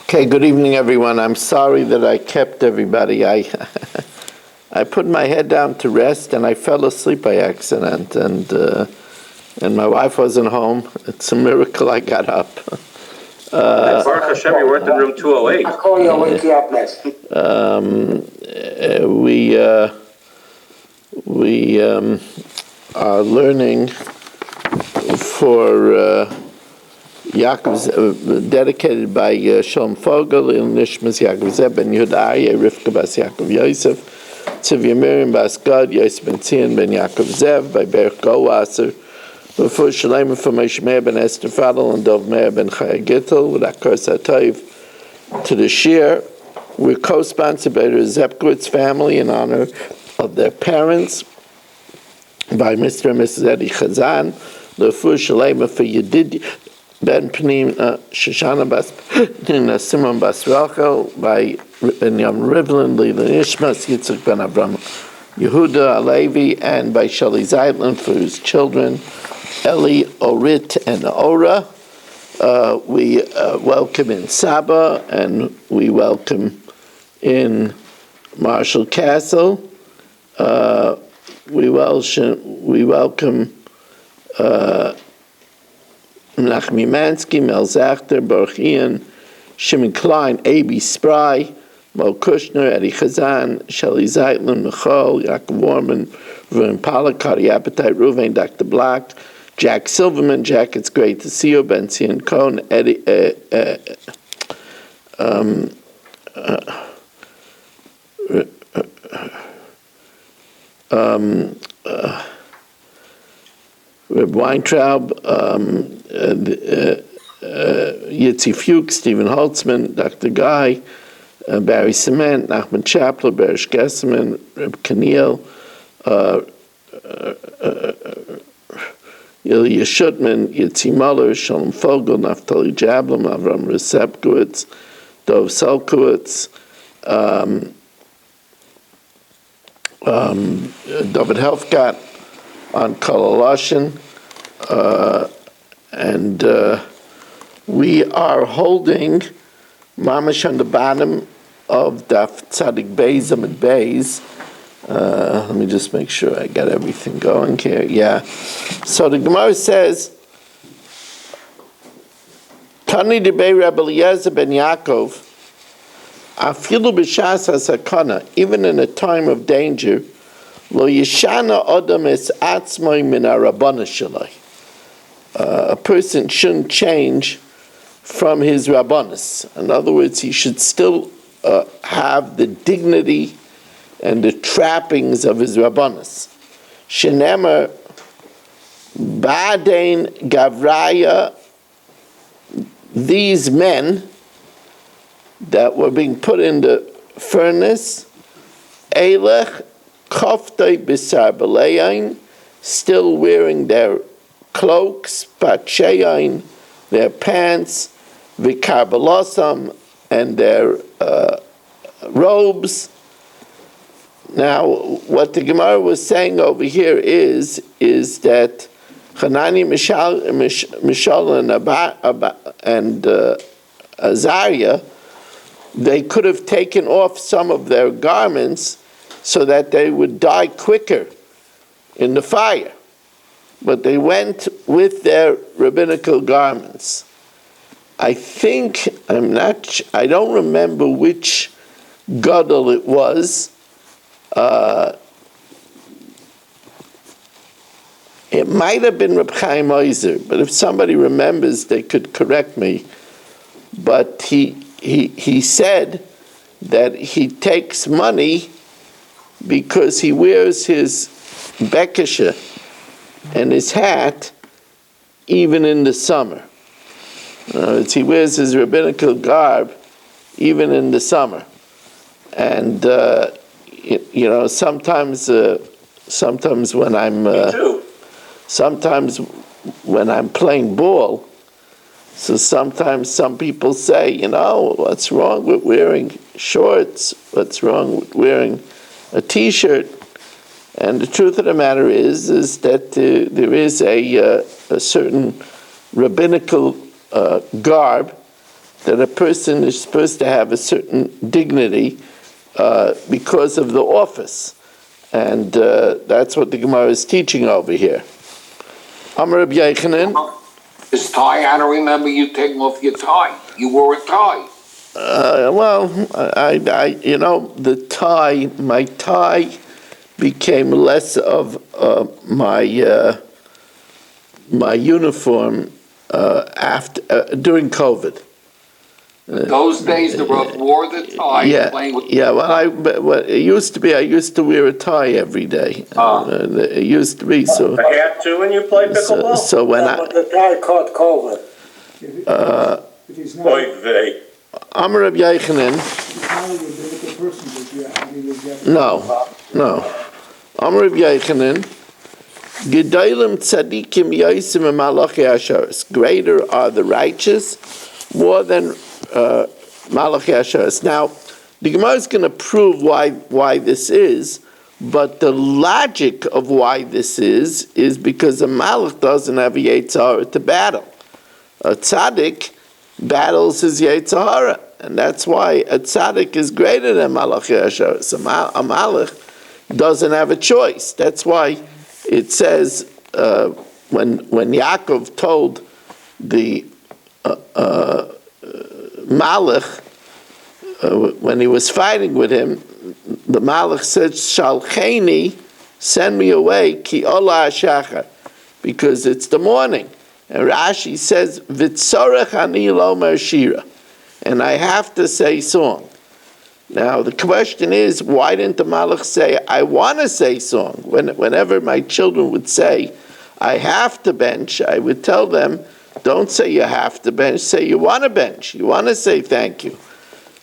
Okay, good evening, everyone. I'm sorry that I kept everybody. I put my head down to rest and I fell asleep by accident, and my wife wasn't home. It's a miracle I got up. Baruch Hashem, you weren't in room 208. I'll call you, I'll wake you up next. We are learning for Yaakov, dedicated by Shalom Fogel, in Nishmas Yaakov Zeb ben Yehuda Aryeh, Rivka bas Yaakov Yosef, Tzivya Miriam bas Gad, Yosef ben Tzion ben Yaakov Zev, by Berch Golasser, before Shalem from Moshe Meir ben Esther Fadel and Dov Meir ben Chaya Gittel, with Akar Satayv to the Shir. We're co-sponsored by the Zepkowitz family in honor of their parents, by Mr. and Mrs. Eddie Chazan, Lefur Shalem for Yedid Ben Pnim Shoshana Bas Simon Bas Rachel, by Ben Yom Rivlin Lila Ishmas Yitzchak Ben Avram Yehuda Alevi, and by Shelley Zeitland for his children Eli, Orit, and Ora. We welcome in Saba, and we welcome in Marshall Castle. We welcome Nachmi Mansky, Mel Zachter, Baruch Ian, Shimon Klein, A.B. Spry, Mo Kushner, Eddie Chazan, Shelley Zeitlin, Michal, Yaakov Warman, Ruven Pollack, Cardi Appetite, Ruvain, Dr. Black, Jack Silverman. Jack, it's great to see you. Ben Cian Cohn, Eddie, Reb Weintraub, Yitzi Fuchs, Stephen Holtzman, Dr. Guy, Barry Cement, Nachman Chapler, Berish Gesserman, Reb Kaniel, Ilya Shutman, Yitzi Muller, Shalom Fogel, Naftali Jablom, Avram Resepkowitz, Dov Selkowitz, David Helfgott on Kololoshin, and we are holding mamash on the bottom of Daf Tzadik Beis Amid Beis. Let me just make sure I got everything going here. Yeah. So the Gemara says, Tani debei Rabbi Eliezer ben Yaakov, afilu b'shas hasakana, even in a time of danger, lo yishana odam es atzmoi min harabbanah shalai. A person shouldn't change from his rabbanis. In other words, he should still have the dignity and the trappings of his rabbanis. Shenemar ba'adein gavraya, these men that were being put in the furnace, Eilech koftei b'sar b'leyain, still wearing their cloaks, pacheyain, their pants, v'karbalosam, and their robes. Now, what the Gemara was saying over here is that Hanani, Mishal, and Azariah, they could have taken off some of their garments so that they would die quicker in the fire. But they went with their rabbinical garments. I don't remember which gadol it was. It might have been Reb Chaim Oizer, but if somebody remembers, they could correct me. But he said that he takes money because he wears his bekesha and his hat even in the summer. He wears his rabbinical garb even in the summer. And sometimes when I'm playing ball, so sometimes some people say, what's wrong with wearing shorts? What's wrong with wearing a T-shirt? And the truth of the matter is that there is a certain rabbinical garb that a person is supposed to have a certain dignity because of the office. And that's what the Gemara is teaching over here. Amar Rabbi Yochanan. This tie, I don't remember you taking off your tie. You wore a tie. The tie, my tie became less of my uniform during COVID. Those days, the Rav wore the tie. It used to be. I used to wear a tie every day. It used to be so. A hat too, when you play pickleball. So when But the tie caught COVID. Oy vey. Amar Rabbi Yochanan. No. Amar Rabbi Yochanan. Gedolim tzadikim yosim malachi asharis. Greater are the righteous, more than malachi asharis. Now, the Gemara is going to prove why this is, but the logic of why this is because a malach doesn't have a Yetzirah to battle. A tzaddik battles his Yetzirah, and that's why a tzaddik is greater than malachi asharis. A malach doesn't have a choice. That's why it says when Yaakov told the Malach, when he was fighting with him, the Malach said, Shalcheni, send me away, ki ola hashachar, because it's the morning. And Rashi says, Vitzorech ani lomer shira, and I have to say song. Now the question is, why didn't the Malach say, I want to say song? Whenever my children would say, I have to bench, I would tell them, don't say you have to bench, say you want to bench. You want to say thank you.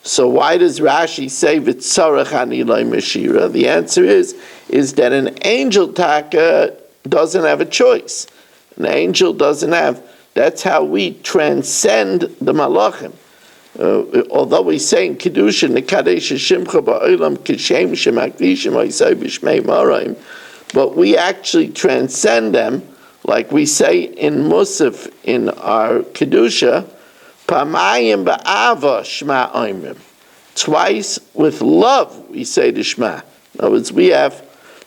So why does Rashi say V'tzarech ani lomer shira? The answer is that an angel taka doesn't have a choice. An angel doesn't have. That's how we transcend the malachim. Although we say in Kedusha, Nekadesh Shimcha Ba'olam Kishem Shemakdishim Oisai B'Shmei Maraim, but we actually transcend them, like we say in Musaf in our Kedusha, Pamayim Ba'ava Shma Oimrim. Twice with love we say the Shma. In other words, we have,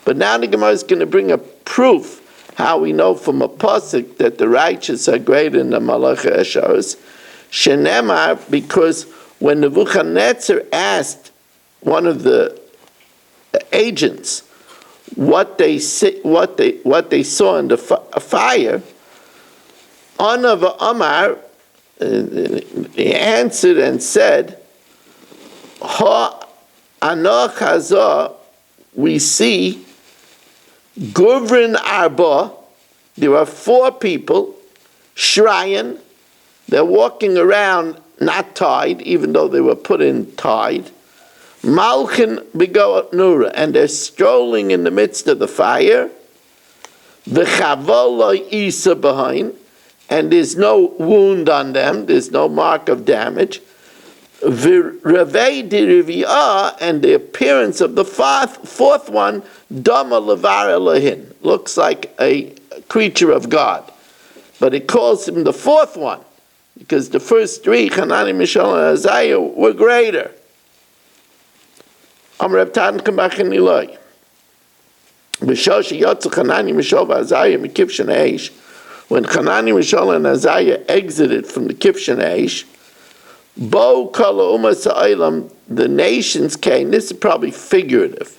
but now the Gemara is going to bring a proof how we know from a pasuk that the righteous are greater than the Malacha Esharos. Shenemar, because when Nebuchadnezzar asked one of the agents what they saw in the fire, Anav Amar, he answered and said, Ha Anoch Hazah, we see Guvrin Arba, there are 4 people, Shrayan, they're walking around not tied, even though they were put in tied. Malchin begoat Nura, and they're strolling in the midst of the fire. V'chavoloi Isa behind, and there's no wound on them, there's no mark of damage. V'ravei diriviyah, and the appearance of the fourth one, Dama levar Elohin, looks like a creature of God. But it calls him the fourth one, because the first 3, Hanani, Mishael, and Isaiah, were greater. Am Reb Tan Kamachin Eloi. B'shosh yotzu Hanani, Mishael, and Isaiah mikivshen eish. When Hanani, Mishael, and Isaiah exited from the Kivshen eish, Bo kala umas ha'olam, the nations came. This is probably figurative,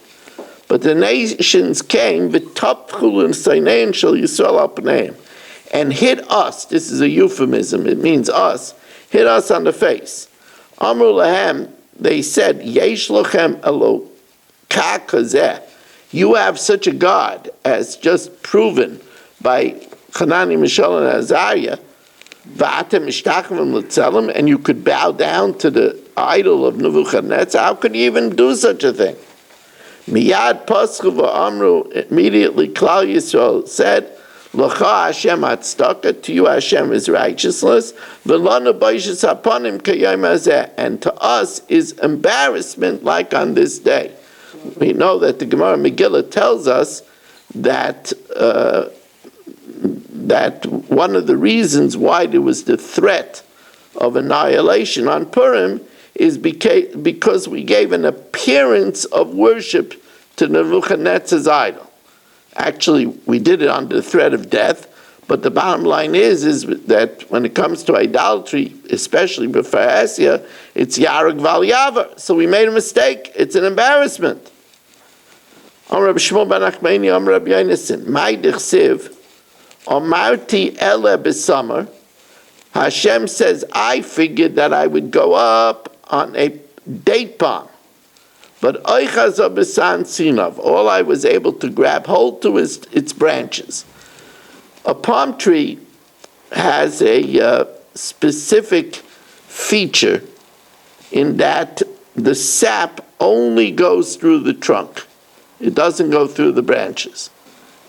but the nations came v'tapchul l'seinein shel Yisrael al pneim, and hit us. This is a euphemism. It means us. Hit us on the face. Amru lahem, they said, Yesh lochem elo ka kazeh. You have such a God, as just proven by Hanani, Mishael, and Azariah, and you could bow down to the idol of Nebuchadnezzar. How could you even do such a thing? Miyad paschu v'amru, immediately Klal Yisrael said, L'cha Hashem hatzdaka, to you Hashem is righteousness, v'lanu b'ishas hapanim k'yom hazeh, and to us is embarrassment like on this day. We know that the Gemara Megillah tells us that that one of the reasons why there was the threat of annihilation on Purim is because we gave an appearance of worship to Nebuchadnezzar's idol. Actually, we did it under the threat of death, but the bottom line is that when it comes to idolatry, especially before Asia, it's Yarag Val Yavar. So we made a mistake. It's an embarrassment. Amr Shmuel ben Achmeni, Amr Rabbi Yonasan, Mai Dichsiv, Amarti Ele B'Samar. Hashem says, I figured that I would go up on a date palm. But Oichaza B'San Sinav, all I was able to grab hold to is its branches. A palm tree has a specific feature in that the sap only goes through the trunk. It doesn't go through the branches.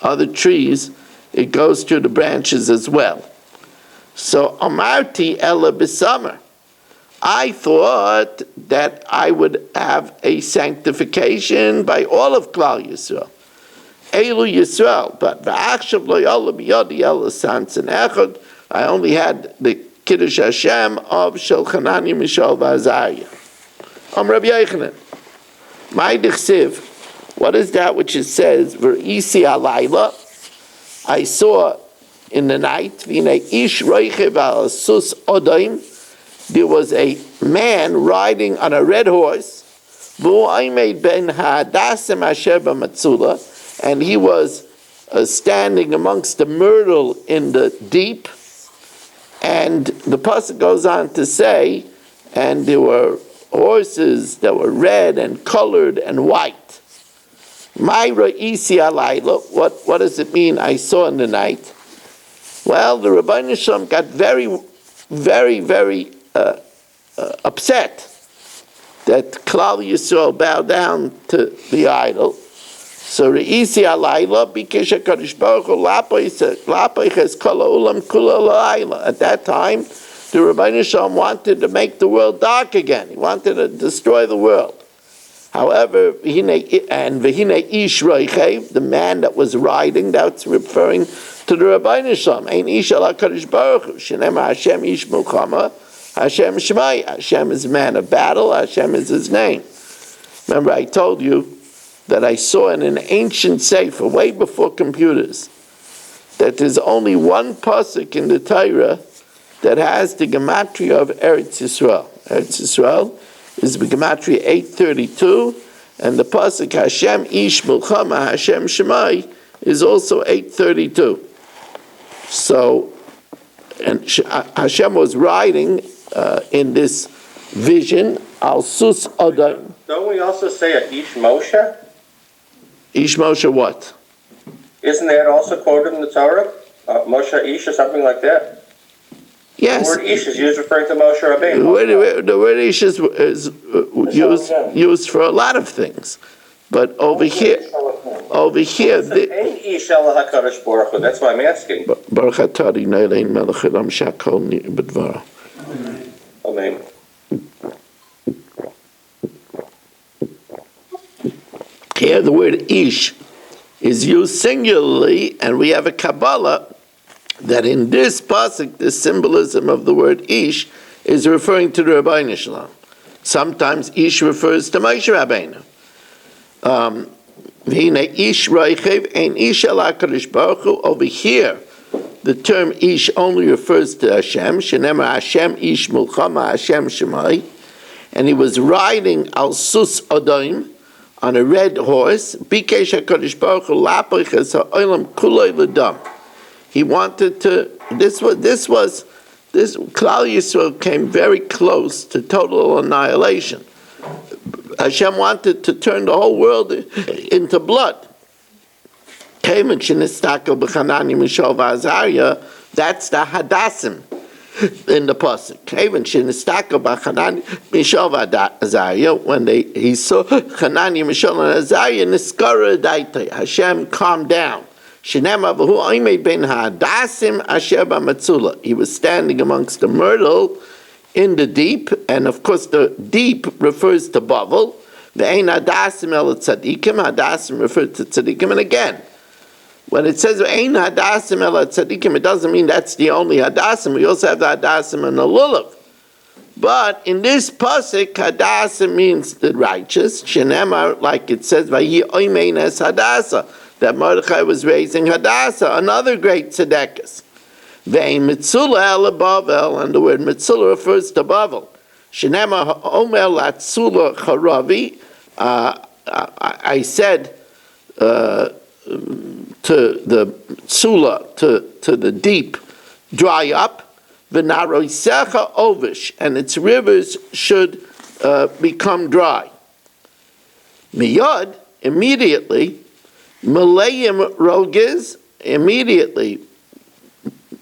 Other trees, it goes through the branches as well. So, Amarti Ela B'Samar, I thought that I would have a sanctification by all of Klal Yisrael. Elu Yisrael, but V'achshav lo yola b'yodi ela santzen echad, I only had the Kiddush Hashem of Shel Chanani Mishal V'Azariah. Rabbi Yochanan, my dichsiv, what is that which it says, V'isi alayla, I saw in the night, V'nei ish roichev al sus odaim, there was a man riding on a red horse, V'u'aymed ben ha'adasim asher b'matzula, and he was standing amongst the myrtle in the deep. And the pasuk goes on to say, and there were horses that were red and colored and white. Myra isi alayla, what does it mean, I saw in the night? Well, the Rabbeinu Shalom got very, very, very upset that Klal Yisrael bowed down to the idol. So Re'isi alayla bikesh HaKadosh Baruch Hu lapoiches kol ha'olam kula la'ayla. At that time, the Rabbeinu Shalom wanted to make the world dark again. He wanted to destroy the world. However, v'hinei ish roichev, the man that was riding, that's referring to the Rabbeinu Shalom. Ein ish ala HaKadosh Baruch Hu, shenema Hashem ish milchama, Hashem shmai. Hashem is a man of battle, Hashem is his name. Remember, I told you that I saw in an ancient sefer, way before computers, that there's only one pasuk in the Torah that has the gematria of Eretz Yisrael. Eretz Yisrael is the gematria 832, and the pasuk Hashem ish milchama Hashem shemai is also 832. So, and Hashem was riding in this vision, al sus odam. Don't we also say a Ish Moshe? Ish Moshe what? Isn't that also quoted in the Torah? Moshe Ish or something like that? Yes. The word Ish is used referring to Moshe Rabbeinu. The word Ish is used for a lot of things. But over here, Ain't Ish Ela HaKadosh Baruch Hu. That's why I'm asking. Baruch atah Adonai Eloheinu melech haolam shehakol b'dvaro. Amen. Here the word Ish is used singularly, and we have a Kabbalah that in this pasuk, the symbolism of the word Ish is referring to the Rabbeinu Shalom. Sometimes Ish refers to Moshe Rabbeinu. V'hinei Ish roichev ein Ish el HaKadosh Baruch Hu. Over here, the term Ish only refers to Hashem. Shenemar Hashem Ish Mulchama Hashem Shemai. And he was riding al sus odaim, on a red horse. Bikesh HaKadosh Baruch Hu lapoiches ha'olam kuloi l'dam. He wanted to. This Klal Yisrael came very close to total annihilation. Hashem wanted to turn the whole world into blood. That's the Hadassim in the pasuk. When he saw Hanani, Mishael, and Azariah, Niskara Daitei, Hashem calmed down. He was standing amongst the myrtle in the deep, and of course the deep refers to Bavel. The Ein Hadasim El Tzadikim, Hadasim referred to Tzadikim, and again, when it says Ein Hadasim El Tzadikim, it doesn't mean that's the only Hadasim. We also have the Hadasim and the Lulav. But in this pasuk, Hadassah means the righteous. Shenemar, like it says, Vayi oimein es Hadassah, that Mordechai was raising Hadassah, another great tzedekah. Vein mitzula el Bavel, and the word mitzula refers to Bavel. Shenemar omer latzula charavi. I said to the tzula, to the deep, dry up. V'naroisecha ovish, and its rivers should become dry. Miyad, immediately, Malayim rogiz, immediately,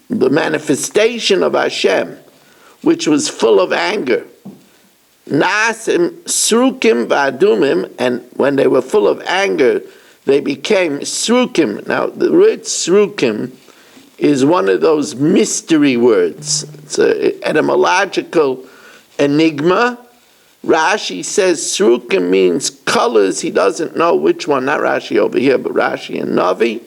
the manifestation of Hashem, which was full of anger. Nasim srukim v'adumim, and when they were full of anger, they became srukim. Now, the word srukim is one of those mystery words. It's an etymological enigma. Rashi says srukim means colors. He doesn't know which one, not Rashi over here, but Rashi and Navi.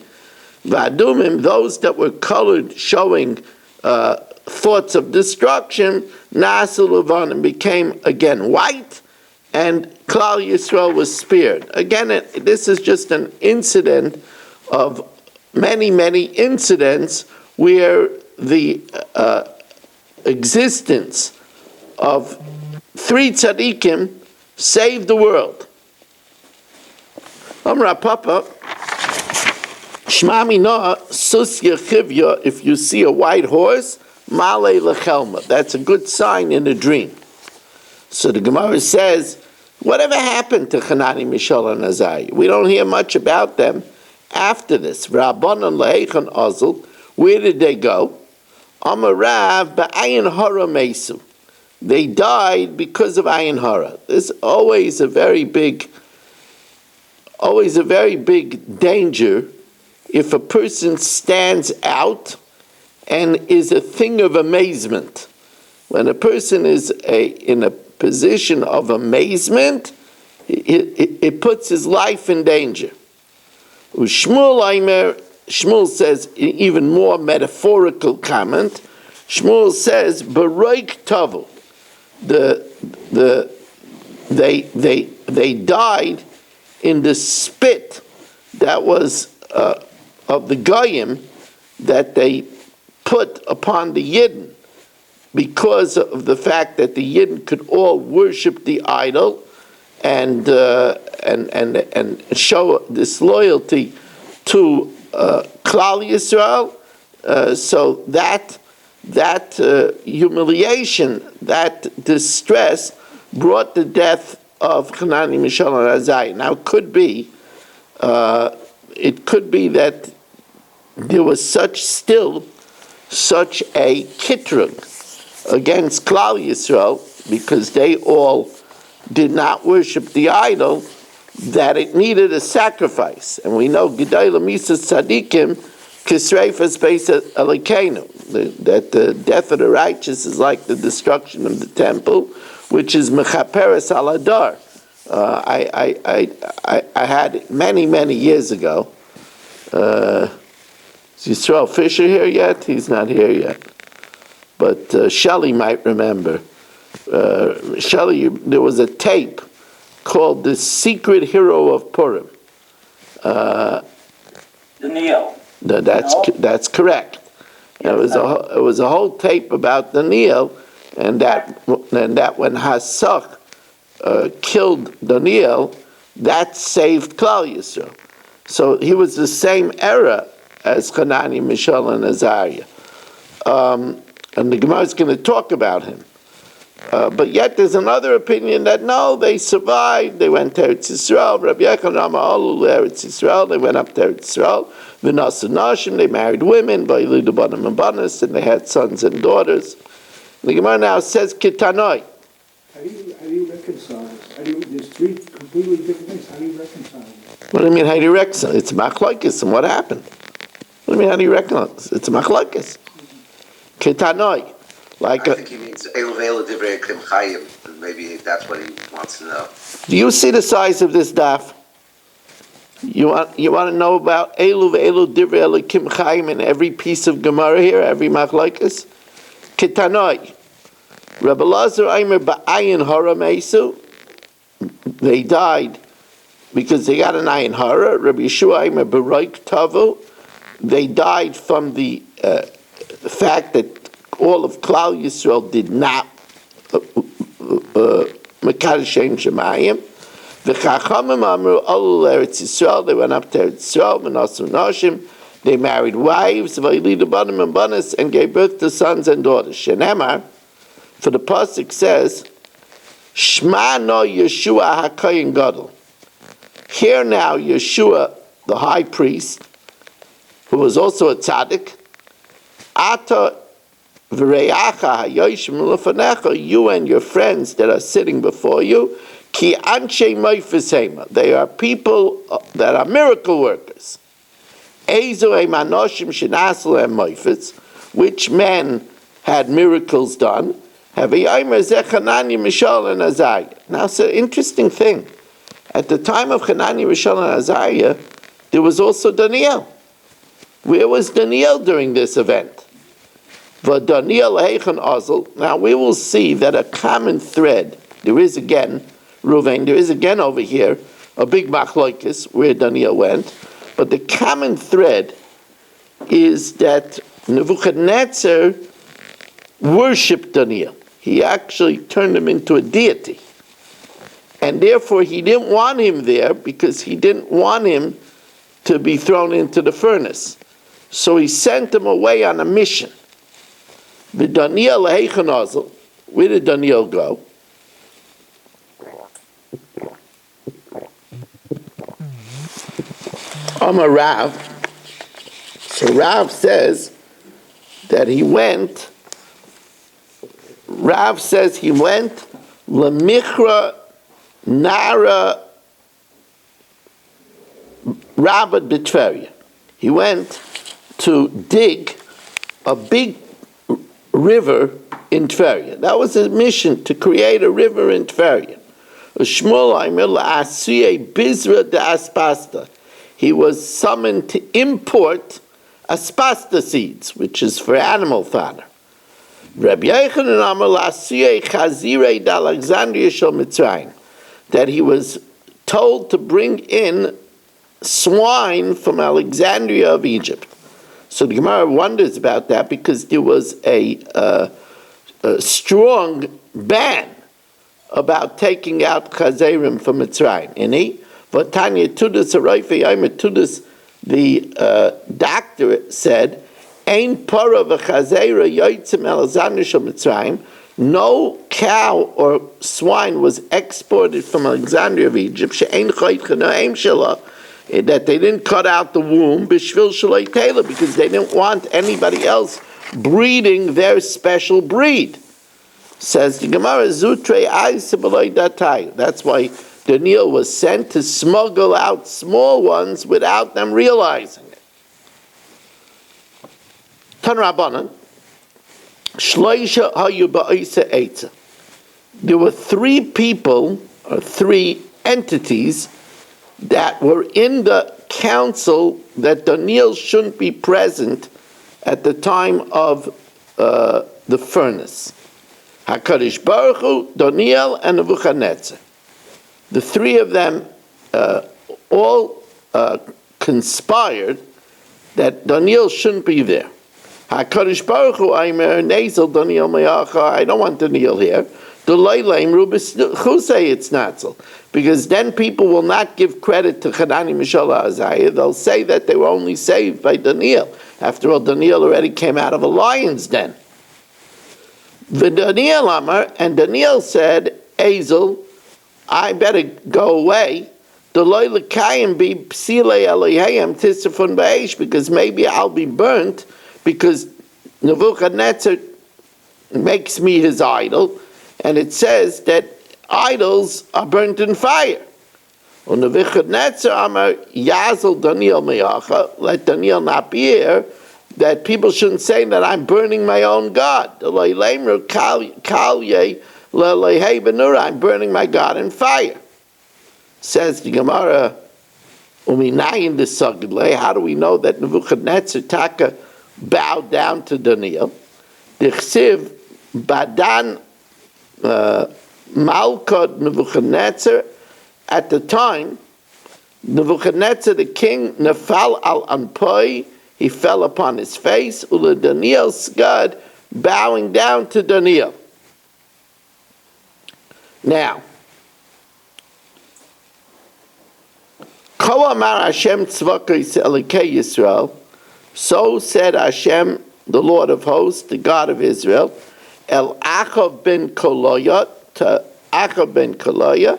Vadumim, those that were colored, showing thoughts of destruction, Nasil Levanim became again white, and Klal Yisrael was spared. Again, this is just an incident of many, many incidents where the existence of three tzaddikim saved the world. Amra Papa, Shmami Noah, Susya Chivya, if you see a white horse, Male Lechelma. That's a good sign in a dream. So the Gemara says, whatever happened to Hanani, Mishael, and Azariah? We don't hear much about them after this. Rabbanan Leichan Azul, where did they go? Amarav ba'ayin hara mesu. They died because of ayin hara. There's always a very big danger if a person stands out and is a thing of amazement. When a person is in a position of amazement, it puts his life in danger. Shmuel says, even more metaphorical comment, Shmuel says, Baroik Tavu. They died in the spit that was of the Goyim that they put upon the Yidden, because of the fact that the Yidden could all worship the idol and show disloyalty to Klal Yisrael. So that humiliation, that distress, brought the death of Hanani, Mishael, and Azariah. Now, it could be that there was such a kitrug against Klal Yisrael, because they all did not worship the idol, that it needed a sacrifice. And we know Gedayla Misa Tzadikim Kisreifas Beis Elokeinu, that the death of the righteous is like the destruction of the temple, which is Mechaperes Aladar. I had it many years ago. Is Yisrael Fisher here yet? He's not here yet. But Shelley might remember. Shelley, there was a tape called The Secret Hero of Purim. Daniel. That's correct. It was a whole tape about Daniel, and that when Hasach killed Daniel, that saved Klal Yisrael. So he was the same era as Hanani, Mishael, and Azariah. And the Gemara is going to talk about him. But yet there's another opinion that no, they survived, they went to Eretz Yisrael, Rabbi Yechon Rama Eretz Yisrael, they went up to Eretz Yisrael, V'nasu Nashim, they married women, V'yilu Banim and Banas, and they had sons and daughters. The Gemara now says, Kitanoi. How do you reconcile this? There's three completely different things. How do you reconcile them? What do you mean, how do you reconcile? It's machlokes, and what happened? What do you mean, how do you reconcile? It's machlokes. Kitanoi. I think he means Eil Divrei Kim Chayim. Maybe that's what he wants to know. Do you see the size of this daf? You want to know about Elu Divrei Kim Chayim in every piece of Gemara here, every machlokes? Kitanoi. Rabbi Lazar Aimer ba'ayin hara meisu. They died because they got an ayin hara. Rabbi Yeshua Aimer b'roik tavu. They died from the fact that all of Klal Yisrael did not Mekadeshem Shemayim. The Chachamim Amru Olu Eretz Yisrael. They went up to Eretz Yisrael. V'nasu Nashim. They married wives. V'yilidu banim and banas, and gave birth to sons and daughters. Shenemar, for the pasuk says, Shma no Yeshua HaKoyin Gadol. Hear now Yeshua, the high priest, who was also a tzaddik. Ata v'reyacha hayoshim lefanecha, you and your friends that are sitting before you, ki anshe moifes hema. They are people that are miracle workers. Ezo emanoshim shenasu lehem moifes, which men had miracles done. Have a yomer zeh Hanani, Mishael, and Azariah. Now it's an interesting thing. At the time of Hanani, Mishael, and Azariah, there was also Daniel. Where was Daniel during this event? Daniel Heichen Ozel. Now we will see that a common thread, there is again, Ruvain, there is again over here, a big machlokes where Daniel went, but the common thread is that Nebuchadnezzar worshipped Daniel. He actually turned him into a deity. And therefore he didn't want him there because he didn't want him to be thrown into the furnace. So he sent him away on a mission. The Daniel Heichen Ozel, where did Daniel go? Amar Rav. So Rav says that he went, Lemichra Nara Rabat B'Tveria. He went to dig a big river in Tveria. That was his mission, to create a river in Tveria. He was summoned to import aspasta seeds, which is for animal fodder. Rabbi Yochanan Amar L'asiyei Chazirei d'Alexandria shel Mitzrayim, that he was told to bring in swine from Alexandria of Egypt. So the Gemara wonders about that because there was a strong ban about taking out chazerim from Mitzrayim. V'tanya Tudas Harayfei Yomer Tudas, the doctor said, Ein para v'chazera yotzim Alexandria shel Mitzrayim. No cow or swine was exported from Alexandria of Egypt. She'ein chayit chanoim shela, that they didn't cut out the womb b'shvil shalei tela, because they didn't want anybody else breeding their special breed. Says the Gemara, Zutrei Aisa b'loi datai. That's why Daniel was sent to smuggle out small ones without them realizing it. Tan Rabbanan, Shloisha hayu ba'isa eitza. There were three people, or three entities, that were in the council that Daniel shouldn't be present at the time of the furnace. HaKadosh Baruch Hu, Daniel, and Nebuchadnezzar. The three of them all conspired that Daniel shouldn't be there. HaKadosh Baruch Hu, Aimer Nezel Daniel Meyacha, I don't want Daniel here. Who say it's Natzel? Because then people will not give credit to Hanani, Mishael, Azariah. They'll say that they were only saved by Daniel. After all, Daniel already came out of a lion's den. The Daniel Amar, and Daniel said, Azel, I better go away. Because maybe I'll be burnt, because Nebuchadnezzar makes me his idol, and it says that idols are burnt in fire. Nebuchadnezzar Amar Yazel Daniel Meyacha, let Daniel not be here, that people shouldn't say that I'm burning my own God. I'm burning my God in fire. Says the Gemara, how do we know that Nebuchadnezzar Taka bowed down to Daniel? The Chsiv Badan Malkot Nebuchadnezzar, at the time, Nebuchadnezzar the king, Nefal al Anpoi, he fell upon his face, Ula Daniel Scud, bowing down to Daniel. Now, Ko Amar Hashem Tzvakos Elikei Yisrael, so said Hashem, the Lord of hosts, the God of Israel, El Achav ben Koloya, to Achav ben Koloya,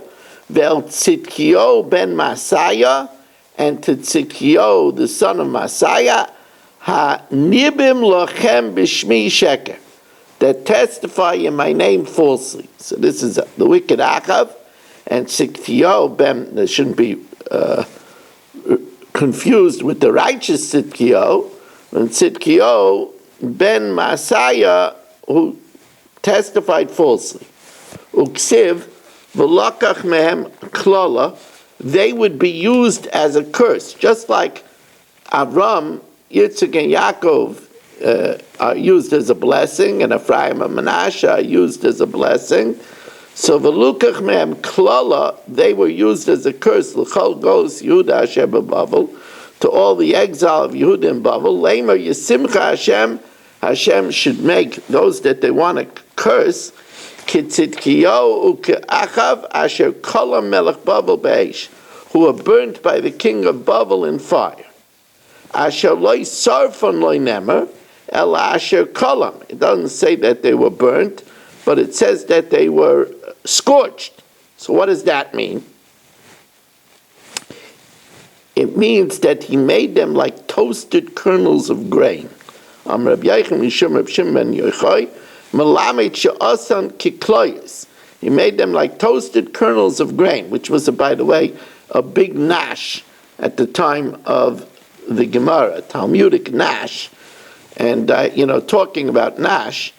Vel Tzidkio ben Masaya, and to Tzidkio, the son of Masaya, Ha Nibim Lochem B'Shmi Sheker, that testify in my name falsely. So this is the wicked Achav, and Tzidkio ben, there shouldn't be confused with the righteous Tzidkio, and Tzidkio ben Masaya, who testified falsely. Uksiv v'lakach mehem klala, they would be used as a curse, just like Avram, Yitzchak, and Yaakov are used as a blessing, and Ephraim and Manasseh are used as a blessing. So v'lukach mehem klala, they were used as a curse. L'chol goes Yehuda Hashem b'Bavel, to all the exile of Yehuda in Bavel. Lamer Yisimcha Hashem, Hashem should make those that they want to curse, Kitzidkiyo u'ke'achav asher kolam melech Bavel be'esh, who are burnt by the king of Bavel in fire. Asher loy sarfon loy nemer, el asher kolam. It doesn't say that they were burnt, but it says that they were scorched. So what does that mean? It means that he made them like toasted kernels of grain. Rabbi Yechim Mishum Reb Shimon ben Yochai, Melamed she'asan kikloyes. He made them like toasted kernels of grain, which was, by the way, a big nash at the time of the Gemara, Talmudic nash. And talking about nash,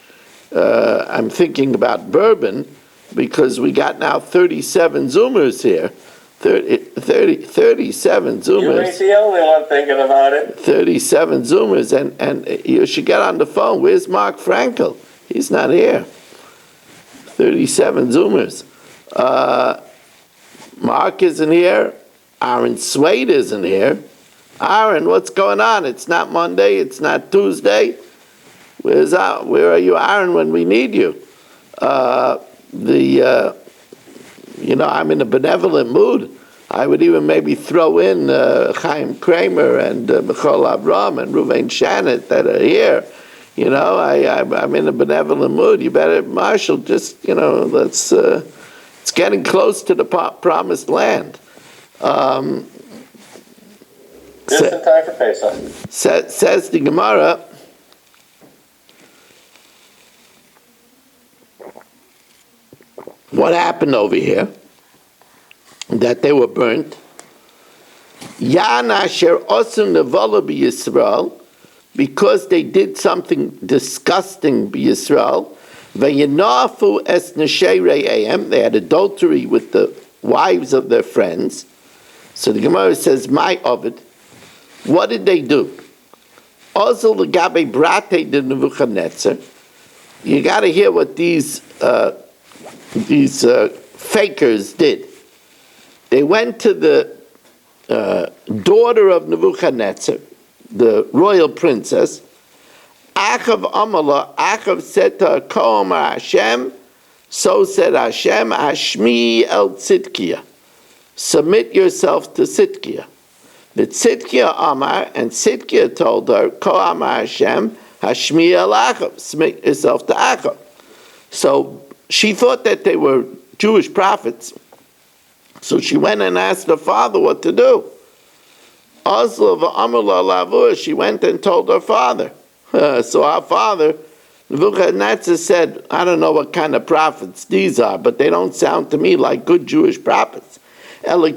I'm thinking about bourbon, because we got now 37 Zoomers here. 37 Zoomers. You ain't the only one thinking about it. 37 Zoomers, and you should get on the phone. Where's Mark Frankel? He's not here. 37 Zoomers. Mark isn't here. Aaron Swade isn't here. Aaron, what's going on? It's not Monday. It's not Tuesday. Where are you, Aaron, when we need you? I'm in a benevolent mood. I would even maybe throw in Chaim Kramer and Michal Avram and Ruvain Shannon that are here. I'm in a benevolent mood. You better, Marshall, just, let's, it's getting close to the promised land. Just in time for Pesach. Says the Gemara, what happened over here? That they were burnt. Yan asher osun nevala b'Yisrael, because they did something disgusting b'Yisrael. Vayinafu es neshei re'eim, they had adultery with the wives of their friends. So the Gemara says, my ovid, what did they do? Also l'gabe brate de Nebuchadnezzar. You got to hear what these fakers did. They went to the daughter of Nebuchadnezzar, the royal princess. Achav Amala, Achav said to her, Ko Amar Hashem, so said Hashem, Hashmi el Tzidkiah, submit yourself to Tzidkiah. The Tzidkiah Amar, and Tzidkiah told her, Ko Amar Hashem, Hashmi el Achav, submit yourself to Achav. So she thought that they were Jewish prophets. So she went and asked her father what to do. She went and told her father. So our father, Nebuchadnezzar, said, I don't know what kind of prophets these are, but they don't sound to me like good Jewish prophets. The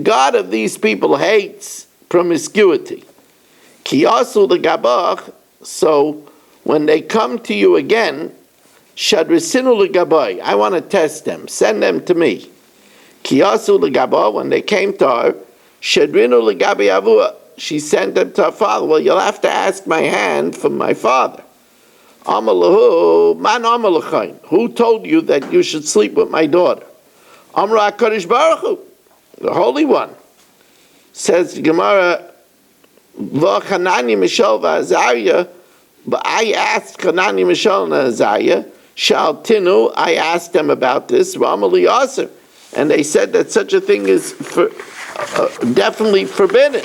God of these people hates promiscuity. So when they come to you again, I want to test them. Send them to me. When they came to her, she sent them to her father. Well, you'll have to ask my hand from my father. Amalahu, man amalachain. Who told you that you should sleep with my daughter? Amra HaKadosh Baruch Hu, the Holy One. Says Gemara, V'chanani Mishal v'Azariah, but I asked Chanani, Mishael, and Azariah, Shal Tinu, I asked them about this, Ramali Aser, and they said that such a thing is definitely forbidden.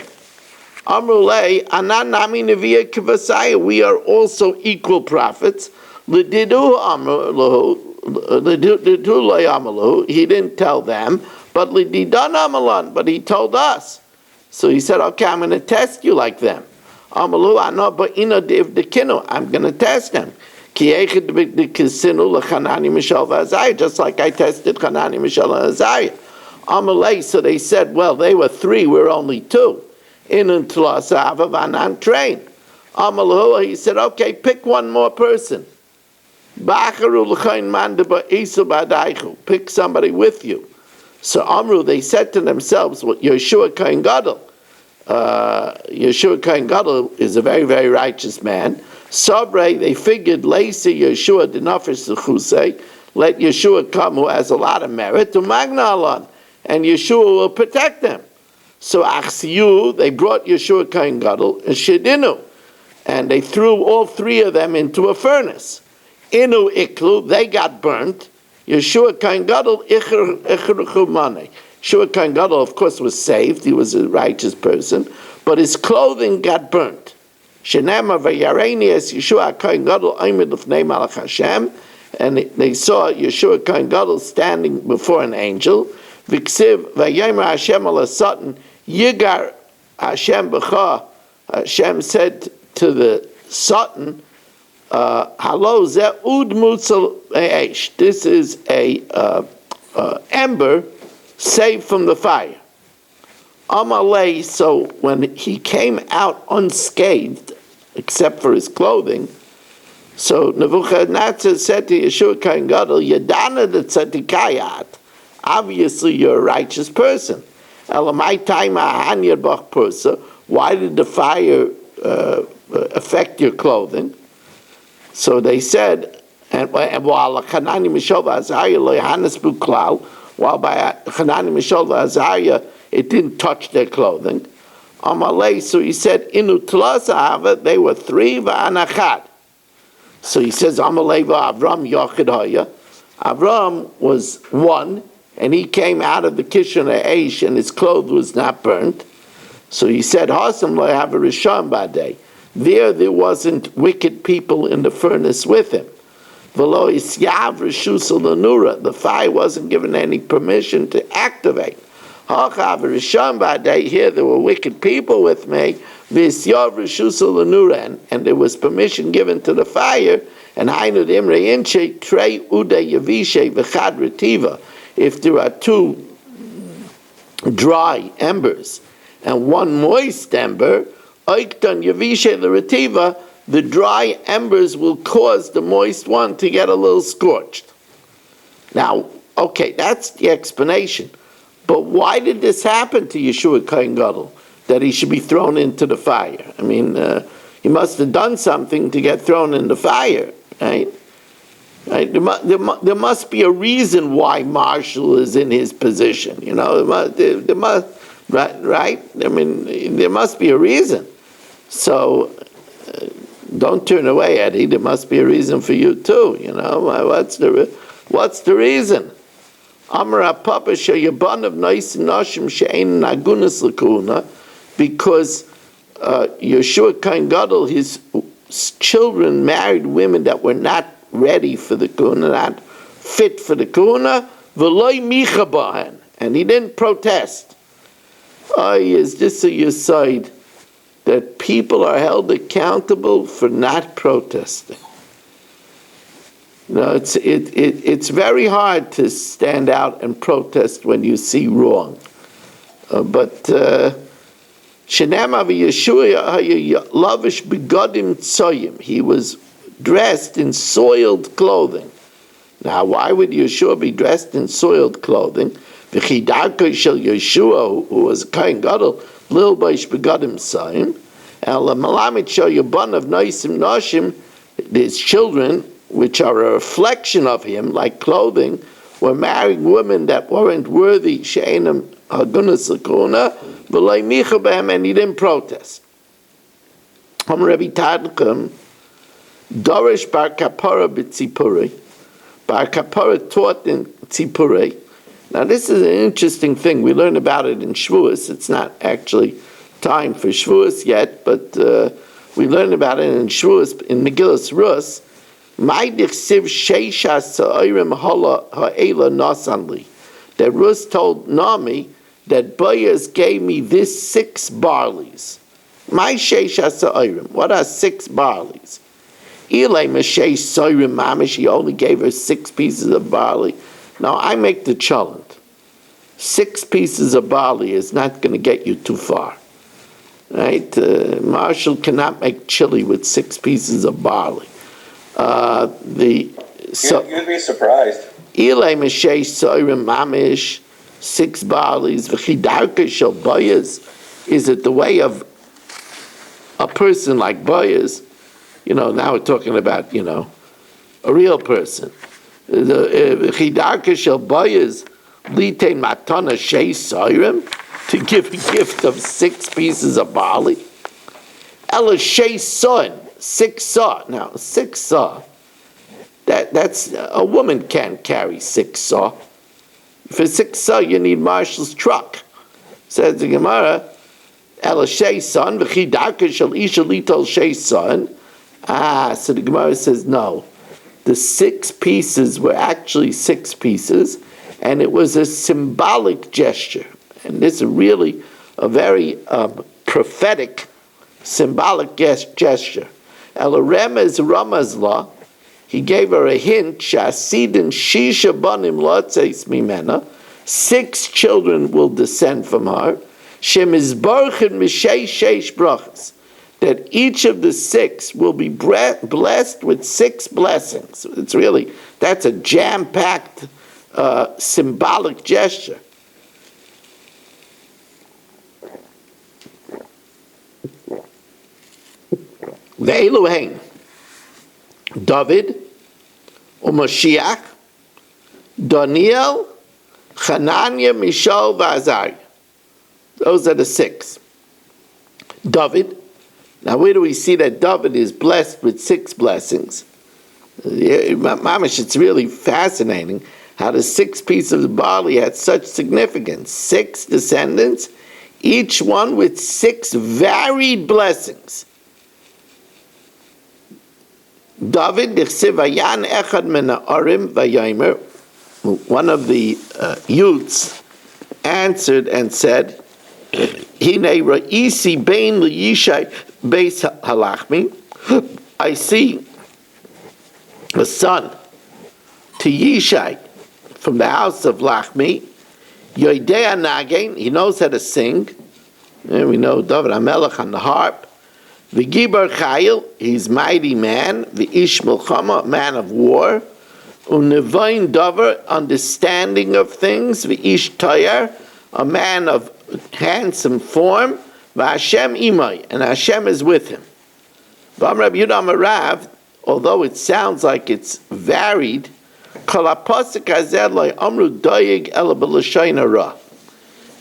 Amrulay, Anan Nami Neviah Kivasaya, we are also equal prophets. L'didu Lay Amalu, he didn't tell them, but L'didan Amalan, but he told us. So he said, okay, I'm going to test you like them. Amalu, ano, but ino div dekino, I'm going to test them. Just like I tested Chanani, Mishael, and Azariah. Amalei, so they said, well, they were 3, we're only 2. Inun Tlasava Vanan train. Amalu, he said, okay, pick one more person. Pick somebody with you. So Amru, they said to themselves, well, Yeshua Kain Gadol. Yeshua Kain Gadol is a very, very righteous man. Sabre, they figured, Lacy Yeshua Dinafis Chusei, let Yeshua come who has a lot of merit to Magnalan, and Yeshua will protect them. So Achsiyu, they brought Yeshua Kain Gadol and Shedinu, and they threw all 3 of them into a furnace. Inu Iklu, they got burnt. Yeshua Kain Gadol Ichruchumane. Yeshua Kain Gadol, of course, was saved. He was a righteous person, but his clothing got burnt. Shenema v'yareinias Yeshua Kain Gadol Omed L'fnei Malach Hashem, and they saw Yeshua Kain Gadol standing before an angel. V'ksiv v'yamer Hashem al Satan Yigar Hashem b'cha. Hashem said to the Satan, "Halo zeh ud mutzel eish." This is a ember saved from the fire. Amalei, so when he came out unscathed, except for his clothing, so Nebuchadnezzar said to Yeshua Kain Gadol, Yadana de tzadikayat, obviously you're a righteous person. Elamai taima hanyar bach persa, why did the fire affect your clothing? So they said, and while Chanani Mishael v'Azariah lo yahanas buklal, while by Chanani Mishael v'Azariah it didn't touch their clothing. Amalei, so he said, Inu Tlasahava, they were 3 v'anachad. So he says, Amalei v'Avram Yochid Haya. Avram was 1, and he came out of the Kishon Eish, and his clothes was not burnt. So he said, Hasam lo have a Rishon Badei. There wasn't wicked people in the furnace with him. V'lo isyav Rishus L'nura. The fire wasn't given any permission to activate. Here there were wicked people with me, and there was permission given to the fire. And if there are 2 dry embers and 1 moist ember, the dry embers will cause the moist one to get a little scorched. Now, okay, that's the explanation. But why did this happen to Yeshua Kain Gadol, that he should be thrown into the fire? I mean, he must have done something to get thrown in the fire, right? There must be a reason why Marshall is in his position, you know. There must, right? I mean, there must be a reason. So don't turn away, Eddie. There must be a reason for you too, you know. What's the reason? Amar Papa Shayaban of Nais Nashim Shein Nagunas Lakuna, because Yeshua Kain Gadol, his children married women that were not ready for the kuna, not fit for the kuna, v'loy micha bahen, and he didn't protest. Is this a yesod that people are held accountable for not protesting? No, it's very hard to stand out and protest when you see wrong. But Shenema v'Yeshua lavish begodim tzoyim. He was dressed in soiled clothing. Now, why would Yeshua be dressed in soiled clothing? V'chidarko shel Yeshua, who was Kain Gadol, lil baish begodim tzoyim, and l'malamit shel yabon of noisim noshim His children, which are a reflection of him, like clothing, were marrying women that weren't worthy, she'enam hagunas l'kuna, v'loi micha b'hem, and he didn't protest. Rabbi Tadkim, Dorish bar kapara b'tzipurei. Bar kapara taught in tzipurei. Now this is an interesting thing. We learn about it in Shavuos. It's not actually time for Shavuos yet, but we learn about it in Shavuos, in Megillas Rus. That Rus told Naomi that Boaz gave me this 6 barleys. My sheisha sa'orim. What are 6 barleys? Ilay Mashay Soirim Mamish, he only gave her 6 pieces of barley. Now I make the challenge. 6 pieces of barley is not going to get you too far. Right? Marshall cannot make chili with 6 pieces of barley. You'd be surprised. Ilay Mashay Soirim Mamish, 6 barleys. V'chidarka shel Boaz. Is it the way of a person like Boaz? Now we're talking about, a real person. The chidarka shel Boaz litein matana shei soirim, to give a gift of 6 pieces of barley. Ela shei son, 6 saw. Now 6 saw. That's a woman can't carry 6 saw. For 6 saw, you need Marshall's truck. Says the Gemara, Ela shei son, v'chidarka shel isha litol shei son. So the Gemara says no. The 6 pieces were actually 6 pieces, and it was a symbolic gesture. And this is really a very prophetic, symbolic gesture. El-Rem is Ramazla. He gave her a hint. Shasidin shisha banim lotzeis mimena. 6 children will descend from her. Shem is barchin mishei sheish brachas. That each of the 6 will be blessed with 6 blessings. That's a jam-packed symbolic gesture. Ve'elu hein, David, Mashiach, Daniel, Hananiah, Mishael, V'Azariah. Those are the 6. David. Now, where do we see that David is blessed with 6 blessings? Mamish, it's really fascinating how the 6 pieces of barley had such significance. 6 descendants, each one with 6 varied blessings. David, one of the youths answered and said, I see a son to Yishai from the house of Lachmi. Yoidea Nagain, he knows how to sing. And we know David HaMelech on the harp. The Gibar Chayil, he's mighty man. The Ish Milchama, man of war. Unevain Davar, understanding of things. The Ish Toyer, a man of handsome form. V'Hashem imay, and Hashem is with him. V'amrab Yudam Arav, although it sounds like it's varied, kol ha'pasuk hazeh lo amru doyeg ela b'lashain hara.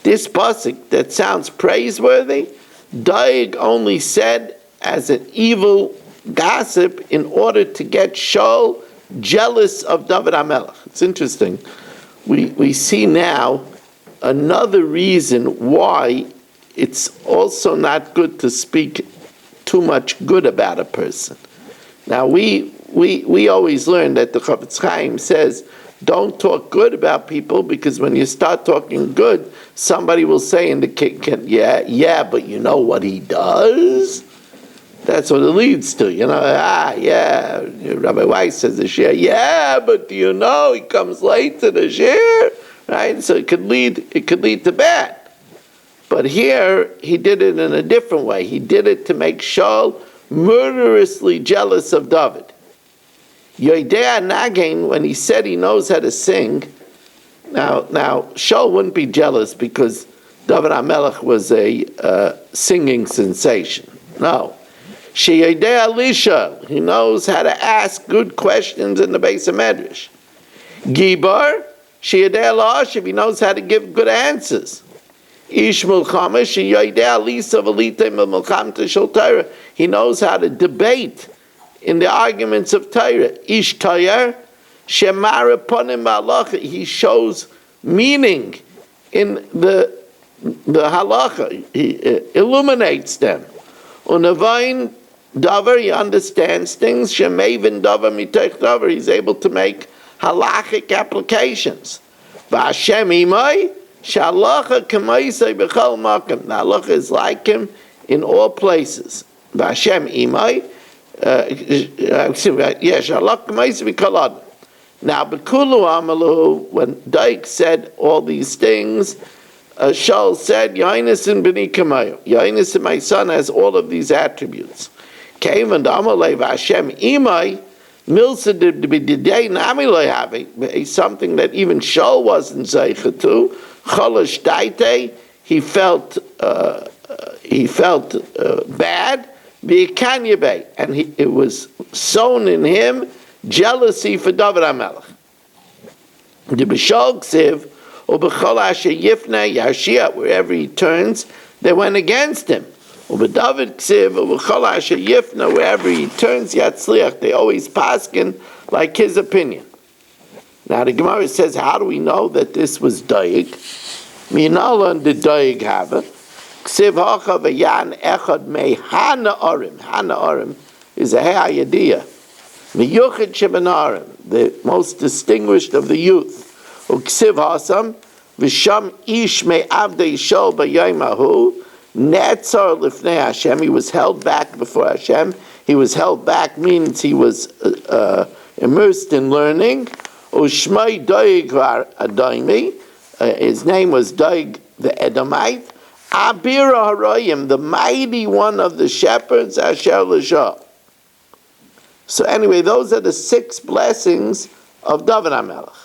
This pasuk that sounds praiseworthy, doyeg only said as an evil gossip in order to get Shaul jealous of David HaMelech. It's interesting. We see now another reason why it's also not good to speak too much good about a person. Now we always learn that the Chafetz Chaim says, don't talk good about people, because when you start talking good, somebody will say in the kitchen, yeah, but you know what he does? That's what it leads to, yeah. Rabbi Weiss says the shir, yeah, but do you know he comes late to the shir? Right? So it could lead to bad. But here, he did it in a different way. He did it to make Shaul murderously jealous of David. Yoidea Nagain, when he said he knows how to sing, now Shaul wouldn't be jealous because David HaMelech was a singing sensation. No. Sheyedei Alisha, he knows how to ask good questions in the base of Medrash. Gibar, Sheyedei La'ashiv, he knows how to give good answers. Ish Milchama, Sheyedei Alisa V'litem Milchamta Shel Torah, he knows how to debate in the arguments of Torah. Ish Toyer, Shemara Ponim Halacha, he shows meaning in the halacha, he illuminates them. Unavain davar, he understands things. Shemevin davar miteich davar, he's able to make halachic applications. V'Hashem imay, shalacha k'maisei b'chol makom. The halacha is like him in all places. V'Hashem imay, shalacha k'maisei b'chol adam. Now, b'kulu amalu, when Daik said all these things, Shaul said, Yonis and B'ni Kamayu. Yonis and my son has all of these attributes. Came and Amalei Vashem Imai, Milsa did b'didei Namilei Havi, something that even Shaul wasn't zeicha to. Cholash Daite, he felt bad. B'ikanyabei, and it was sown in him jealousy for David HaMelech. The B'Shol Ksiv, Ubechol Asher Yifnei Yashia, wherever he turns, they went against him. Ubedavid Ksiv, Ubechol Asher Yifnei, wherever he turns, Yatzliach, they always paskin like his opinion. Now the Gemara says, how do we know that this was Daig? Minalan did Daig have it? Ksiv Hacha V'yan Echad Mei Hana Orim. Hana Orim is a Hayadiyah. Miyuchid Shebanarim, the most distinguished of the youth. Uksiv Hasam, Visham Ish Me Avdei Shol B'Yaymahu, Netzar Lifnei Hashem, he was held back before Hashem. He was held back means he was immersed in learning. Ushmei Doig Adaimi, his name was Doig the Edomite. Abira Haroyim, the mighty one of the shepherds, Asher L'Shah. So anyway, those are the 6 blessings of David HaMelech.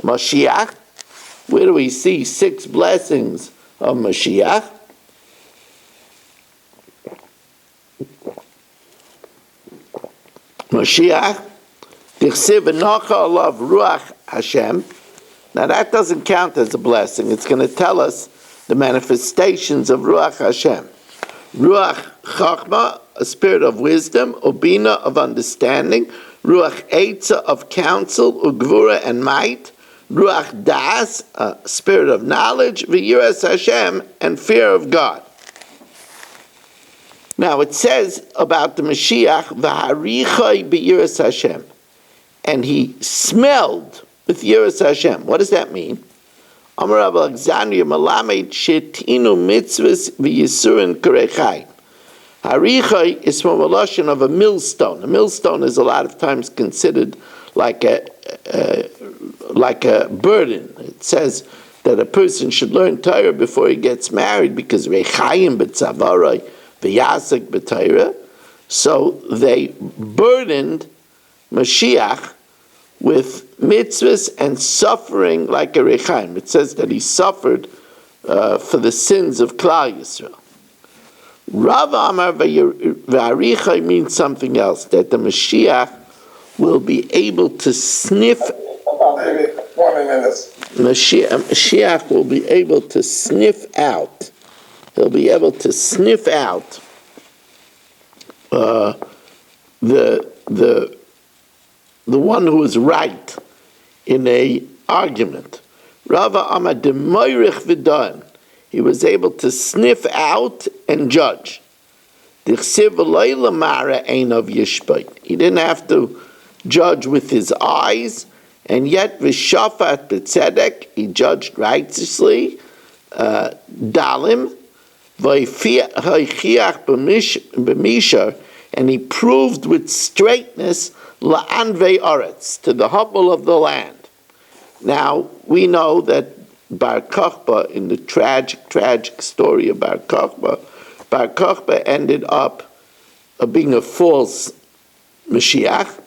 Mashiach, where do we see 6 blessings of Mashiach? Mashiach, Tichsiv Enocha Alav Ruach Hashem. Now that doesn't count as a blessing. It's going to tell us the manifestations of Ruach Hashem. Ruach Chachma, a spirit of wisdom, Obina of understanding, Ruach Eitza of counsel, Ugvura and might, Ruach Das, a spirit of knowledge, V'yiras Hashem, and fear of God. Now it says about the Mashiach, V'harichai b'yiras Hashem, and he smelled with yiras Hashem. What does that mean? Amar Rabbi Alexandria Malamed Shetinu Mitzvahs V'yisurin Karechai. Harichai is from a lashon of a millstone. A millstone is a lot of times considered like a burden. It says that a person should learn Torah before he gets married because Rechayim b'tzavarai v'yasek b'Torah. So they burdened Mashiach with mitzvahs and suffering like a Rechayim. It says that he suffered for the sins of Klal Yisrael. Rav Amar V'arichai means something else, that the Mashiach will be able to sniff. Mashiach will be able to sniff out. He'll be able to sniff out the one who is right in a argument. Rava Amar Demoirich V'dan. He was able to sniff out and judge. He didn't have to judge with his eyes, and yet v'shafat b'tzedek, he judged righteously. Dalim v'hichiach b'mishar, and he proved with straightness la'anvei aretz, to the humble of the land. Now we know that Bar Kochba, in the tragic story of Bar Kochba ended up being a false Mashiach,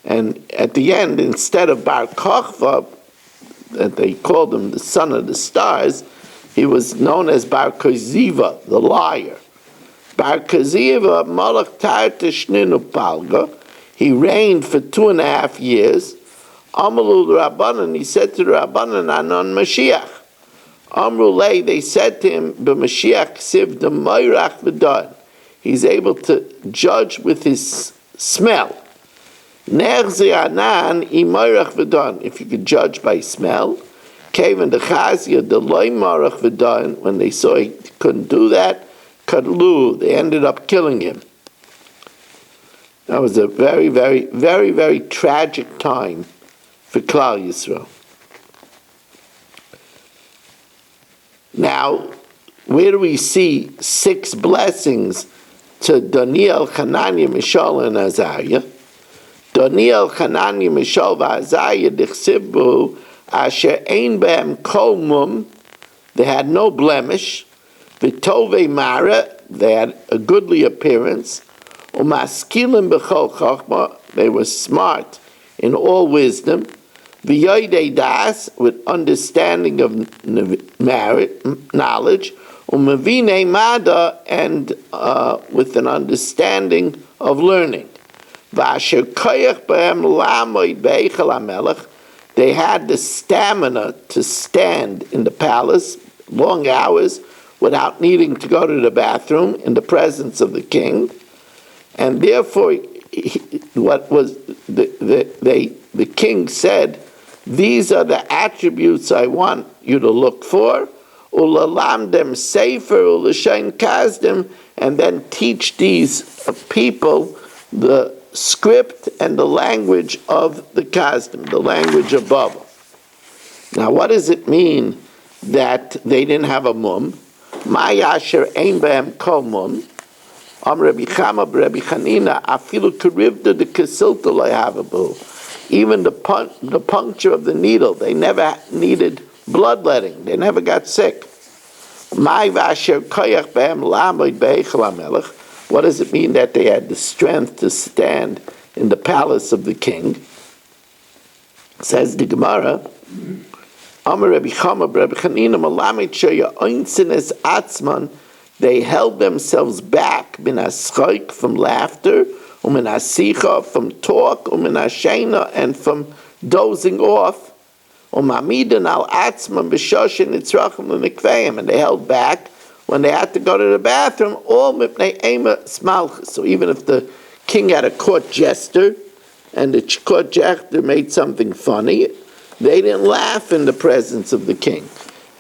and at the end, instead of Bar Kochba, that they called him the son of the stars, he was known as Bar Koziva, the liar. Bar Kaziva Malach Tarta Shninu Palga. He reigned for 2.5 years. Amalu Rabbanan, he said to the Rabbanan, Anon Mashiach. Amrulay, they said to him, B'Mashiach Siv the Moirach V'dan. He's able to judge with his smell. Nerzi Anan I Moirach V'dan. If you could judge by smell. Kevin the Chazia the Loy Moirach V'dan. When they saw he couldn't do that, Kadlu, they ended up killing him. That was a very, very, very, very tragic time for Klal Yisrael. Now, where do we see 6 blessings to Daniel, Hananiah, Mishael, and Azariah? Daniel, Hananiah, Mishael, and Azariah, Dichsibu, Asher Ein Behem Kol Mum, they had no blemish. V'tovei Mara, they had a goodly appearance. Umaskilim b'chol chachma, they were smart in all wisdom. V'yoidei das, with understanding of knowledge. Umavinei mada, and with an understanding of learning. V'asher koyach b'hem lamoid b'eichel hamelech, they had the stamina to stand in the palace long hours without needing to go to the bathroom in the presence of the king. And therefore, the king said, these are the attributes I want you to look for. Ulalamdem sefer ulashain kazdem, and then teach these people the script and the language of the Kazdim, the language of Babel. Now, what does it mean that they didn't have a mum? Ma yasher ein behem kol mum. Rabbi Chama Rabbi Chanina afilu karivda de kesilta loyhavabu. Even the puncture of the needle, they never needed bloodletting. They never got sick. Ma yasher koyach behem lamoid beichel hamelech. What does it mean that they had the strength to stand in the palace of the king? Says the Gemara, Amar Rabbi Chama Rabbi Chanina Malamit Sheya Ointzines Atzman, they held themselves back min haschoik, from laughter, min hasicha, from talk, min hashena, and from dozing off, umamidan al atzman b'shoshin itzrachim l'mikveim, and they held back when they had to go to the bathroom, all mipnei ema smalchus. So even if the king had a court jester, and the court jester made something funny, they didn't laugh in the presence of the king.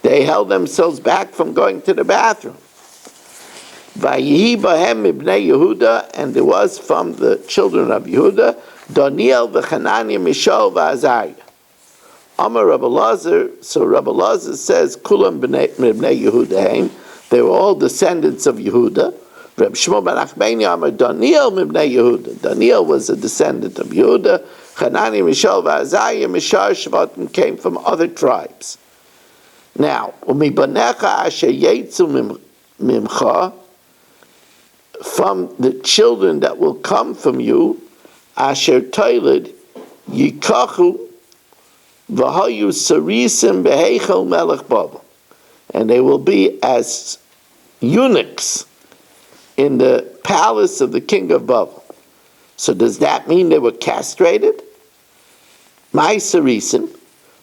They held themselves back from going to the bathroom. Vayihi bahem ibnei Yehuda, and there was from the children of Yehuda, Daniel v'Hananiah, Mishael v'Azariah. Amar Rabbi Lazar, so Rabbi Lazar says, Kulam b'nei Yehuda heim, they were all descendants of Yehuda. Reb Shmuel ben Achmeni Amar Daniel mibnei Yehuda. Daniel was a descendant of Yehuda. Hanani, Mishael, V'Azariah, Mishar, Shvatim came from other tribes. Now, umibanecha asher yetzu mimcha, from the children that will come from you, asher toiled yikachu v'hayu sarisim beheichel melech Babel, and they will be as eunuchs in the palace of the king of Babel. So does that mean they were castrated? My sarisim,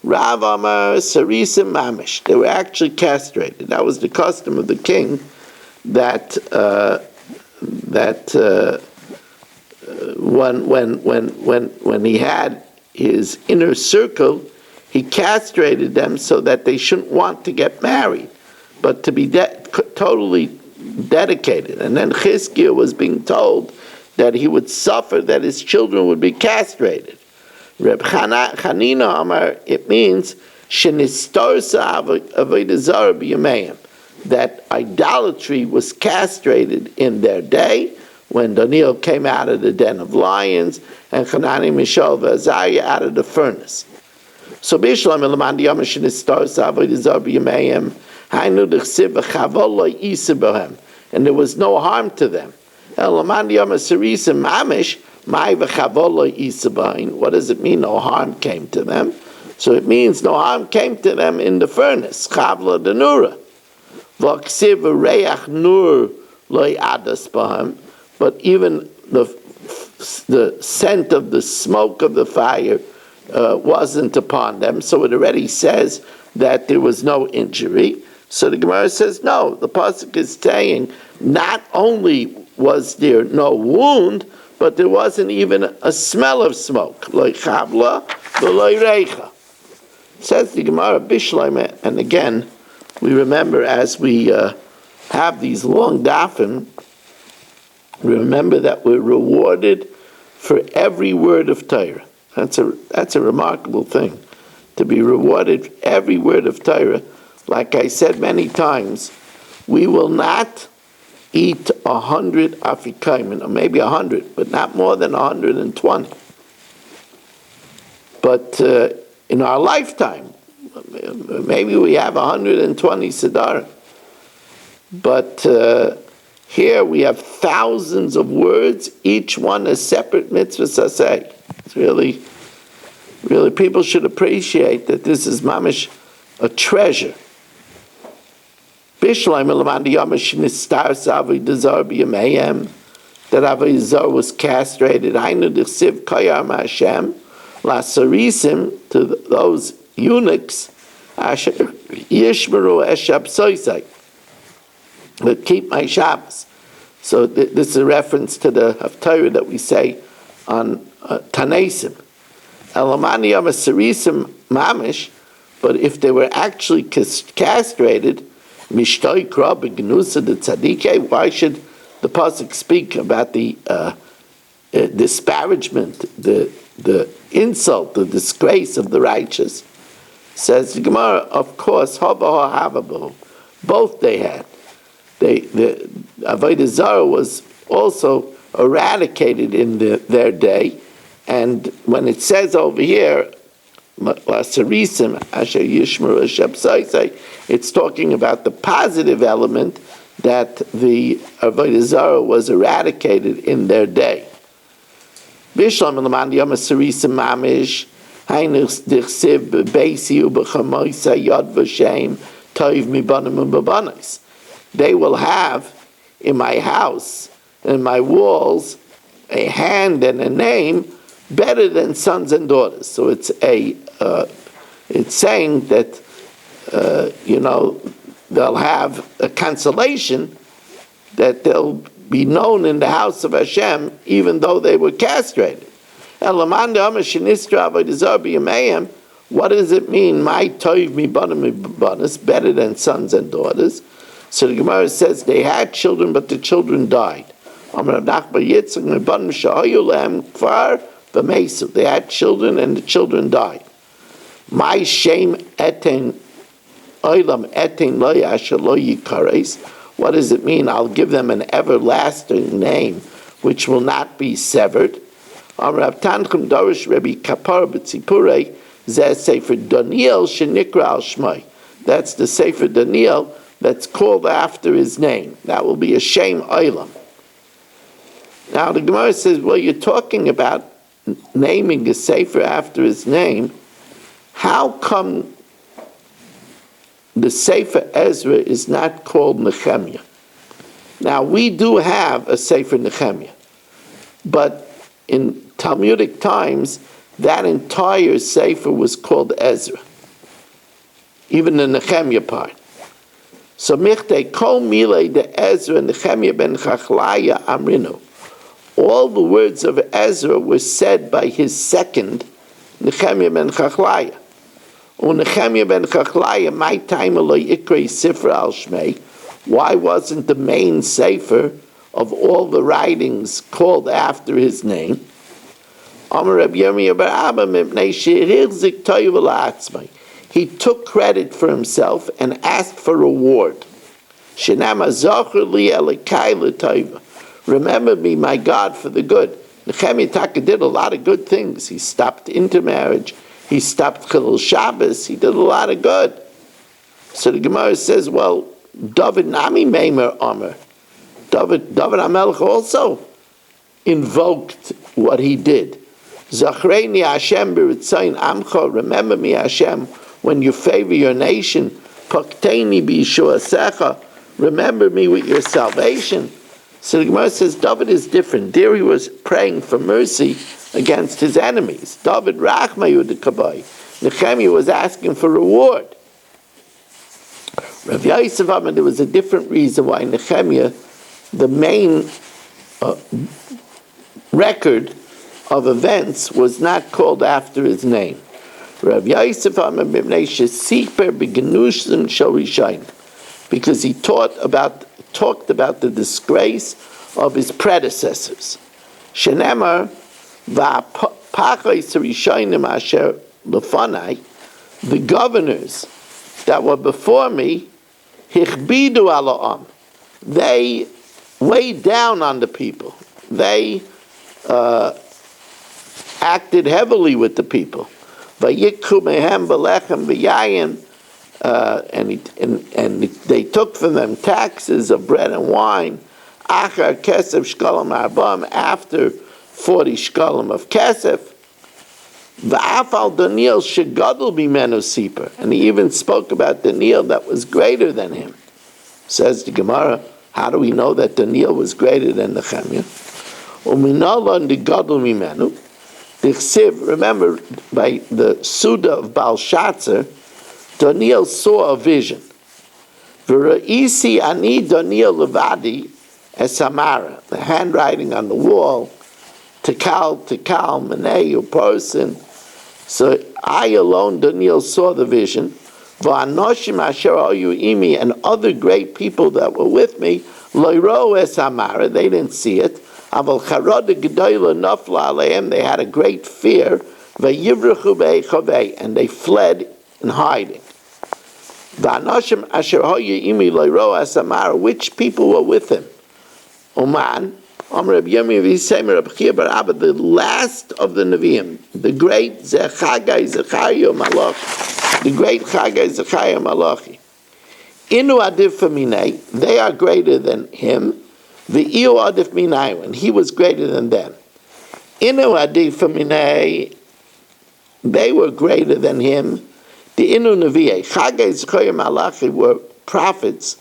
Rav Amar sarisim mamish. They were actually castrated. That was the custom of the king. That when he had his inner circle, he castrated them so that they shouldn't want to get married, but to be totally dedicated. And then Chizkiah was being told that he would suffer, that his children would be castrated. Reb Chanina Amar, it means shenistarsa avodah zara b'yameim, that idolatry was castrated in their day when Daniel came out of the den of lions and Hanani, Mishael, V'Azariah out of the furnace. So Bishlam elamandi Amar shenistarsa avodah zara b'yameim hainu d'chsiv v'chavol lo yisa b'hem, and there was no harm to them. What does it mean no harm came to them? So it means no harm came to them in the furnace. Chavla denura. V'aksiv reach nur loy adas b'hem, but even the scent of the smoke of the fire wasn't upon them, so it already says that there was no injury. So the Gemara says, no, the pasuk is saying not only was there no wound, but there wasn't even a smell of smoke. Loy chavla, v'loy reicha. Says the Gemara Bishleim, and again, we remember as we have these long dafim, remember that we're rewarded for every word of Torah. That's a remarkable thing, to be rewarded for every word of Torah. Like I said many times, we will not eat 100 afikaimen, or maybe 100, but not more than 120. But in our lifetime, maybe we have 120 sedarim. But here we have thousands of words, each one a separate mitzvah saseh. It's really, people should appreciate that this is mamish a treasure. Bishleim elamandi yamash nistar savi dezar b'yamayim, that Avodah was castrated. Hainu d'chsiv kayar ma'Hashem lasarisim, to those eunuchs asher yishmeru eshab soisai, that keep my Shabbos. So this is a reference to the Haftarah that we say on Tanesim. Elamani Amasarisim Mamish, but if they were actually castrated, Mishtoi Kra B'Gnusa the Tzadike, why should the pasuk speak about the disparagement, the insult, the disgrace of the righteous? Says the Gemara, of course, both they had. The Avodah Zarah was also eradicated in their day, and when it says over here, it's talking about the positive element that the Avodah Zarah was eradicated in their day. Bishlam elamandi yamasarisim mamish hainus dichsiv bebeisi ubechamoisa yad v'shem toiv mibanim u'babanis. They will have in my house, in my walls, a hand and a name better than sons and daughters. So it's saying that they'll have a consolation that they'll be known in the house of Hashem even though they were castrated. What does it mean? My toiv mi banim better than sons and daughters. So the Gemara says they had children, but the children died. They had children, and the children died. My shame etin oilam etin lo yasher lo yikares. What does it mean? I'll give them an everlasting name, which will not be severed. Amrav Tanchem Dorish Rebbe Kapar B'Tzipurei Zeh Sefer Daniel Shenikra Al Shmai. That's the Sefer Daniel that's called after his name. That will be a Shem Olam. Now the Gemara says, well, you're talking about naming a Sefer after his name. How come the Sefer Ezra is not called Nehemiah? Now we do have a Sefer Nehemiah, but in Talmudic times, that entire Sefer was called Ezra, even the Nehemiah part. So Michte Kol Milei de Ezra Nehemiah ben Chachlaya Amrinu. All the words of Ezra were said by his second, Nehemiah ben Chachlaya. Nehemiah ben Chachlaya, my time aloi ikrei Sifra al Shmei. Why wasn't the main Sefer of all the writings called after his name? He took credit for himself and asked for reward. Remember me, my God, for the good. Nehemiah Taka did a lot of good things. He stopped intermarriage. He stopped Chilul Shabbos. He did a lot of good. So the Gemara says, well, David Nami Meimer Omer. David HaMelech also invoked what he did. Zachreini Hashem b'ritzayin amcha. Remember me, Hashem, when you favor your nation. Pakteini b'yishuasecha. Remember me with your salvation. So the Gemara says David is different. There he was praying for mercy against his enemies. David Rachmayu de Kabai. Nehemiah was asking for reward. Rav Yosef Amar, there was a different reason why Nehemiah, the main record of events, was not called after his name. Rav Yosef Amar b'mnei shesiper b'genushim shel Rishayim, because he talked about the disgrace of his predecessors. Shenemar va'pachos Rishayim asher lefanai, the governors that were before me, hichbidu ala'am, they weighed down on the people. They acted heavily with the people. Vayikhu mehem belechem v'yayin, and they took from them taxes of bread and wine. Achar kesef shkalim arbam, after 40 shkalim of kesef. V'afal Daniel shegadol bimenu siper, and he even spoke about Daniel that was greater than him. Says the Gemara, how do we know that Daniel was greater than Nehemiah? Uminalon de gadol mimenu. Remember, by the Suda of Belshazzar, Daniel saw a vision. V'ra'isi ani Daniel levadi es Samara, the handwriting on the wall, tekal, manei, a person. So I alone, Daniel, saw the vision. V'anoshim asher hayu imi, and other great people that were with me, lo yro es Samara, they didn't see it. Aval charod gedola nafla aleim, they had a great fear. V'yivrechu be'echavei, and they fled in hiding. V'anoshim asher hayu imi lo yro es Samara, which people were with him? Oman, the last of the Nevi'im, the great Chagai Zechariah Malachi, the great Chagai Zechariah Malachi. Inu adif minei, they are greater than him. V'iu adif minai, and he was greater than them. Inu adif minei, they were greater than him. The Inu Nevi'eh, Chagai Zechariah Malachi were prophets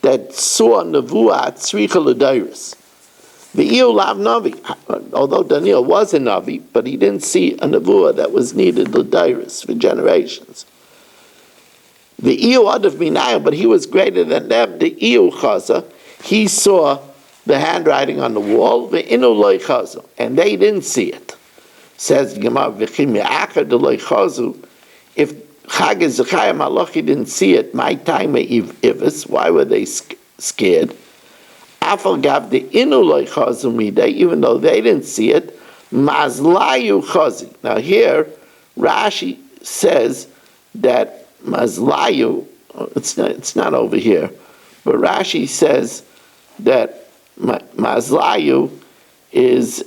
that saw Nevuah Tzricha L'Dairis. The Iyul Lav Navi, although Daniel was a Navi, but he didn't see a Nevuah that was needed L'Dairis for generations. The Iyul Adav Minayim, but he was greater than them. The Iyul Chaza, he saw the handwriting on the wall. The Inu Loi Chaza, and they didn't see it. Says Gemara, V'chim Ya'achar de Loi Chazu, if Chag Zechariah Malachi didn't see it, my time Ivis, why were they scared? Afal gav the inu loy chazu midei, even though they didn't see it, mazlayu chazi. Now here, Rashi says that mazlayu, it's not over here, but Rashi says that mazlayu is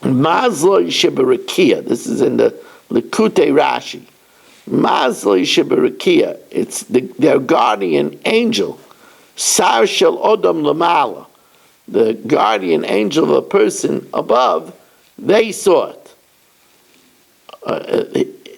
Mazloi Sheberakia. This is in the Likutei Rashi. Mazloi Sheberakia. It's their guardian angel. Sar Shel Odom Lamala. The guardian angel of a person above, they saw it.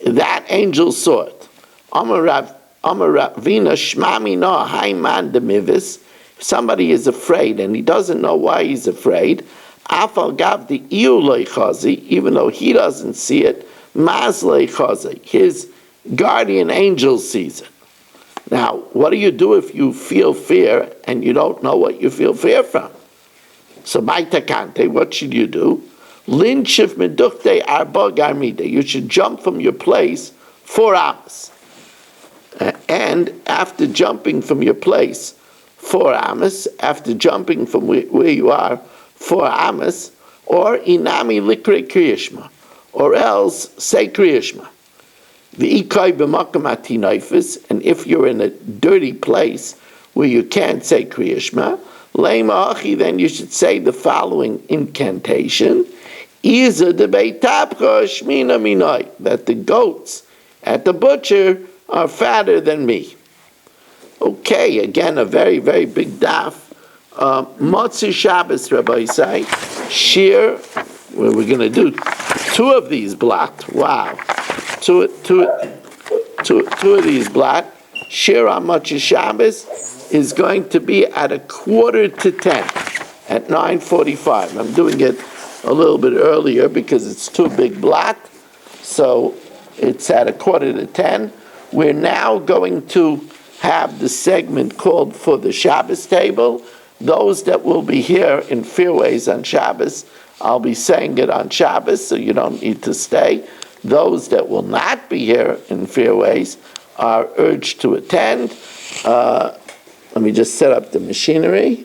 That angel saw it. Amar Ravina Shmami No Haiman Demivis. If somebody is afraid and he doesn't know why he's afraid, Afal gav the iulei chazi, even though he doesn't see it, mazlei chazi, his guardian angel sees it. Now, what do you do if you feel fear and you don't know what you feel fear from? So, baitakante, what should you do? Linshif medukte arba garmide. You should jump from your place 4 hours. And after jumping from your place 4 hours, after jumping from where you are 4 amas, or inami likre kriyishma, or else say kriyishma. V'ikai b'makam atinaifis, and if you're in a dirty place where you can't say kriyishma, leima achi, then you should say the following incantation: Iza de beitapcha shmina minai, that the goats at the butcher are fatter than me. Okay, again a very, very big daf. Motzi Shabbos, Rabbi Isai, Shir, where we're going to do 2 of these blocked. Wow. Two of these blocked. Shir HaMotzei Shabbos is going to be at 9:45, at 9:45. I'm doing it a little bit earlier because it's too big block, so it's at 9:45. We're now going to have the segment called for the Shabbos table. Those that will be here in Fairways on Shabbos, I'll be saying it on Shabbos, so you don't need to stay. Those that will not be here in Fairways are urged to attend. Let me just set up the machinery.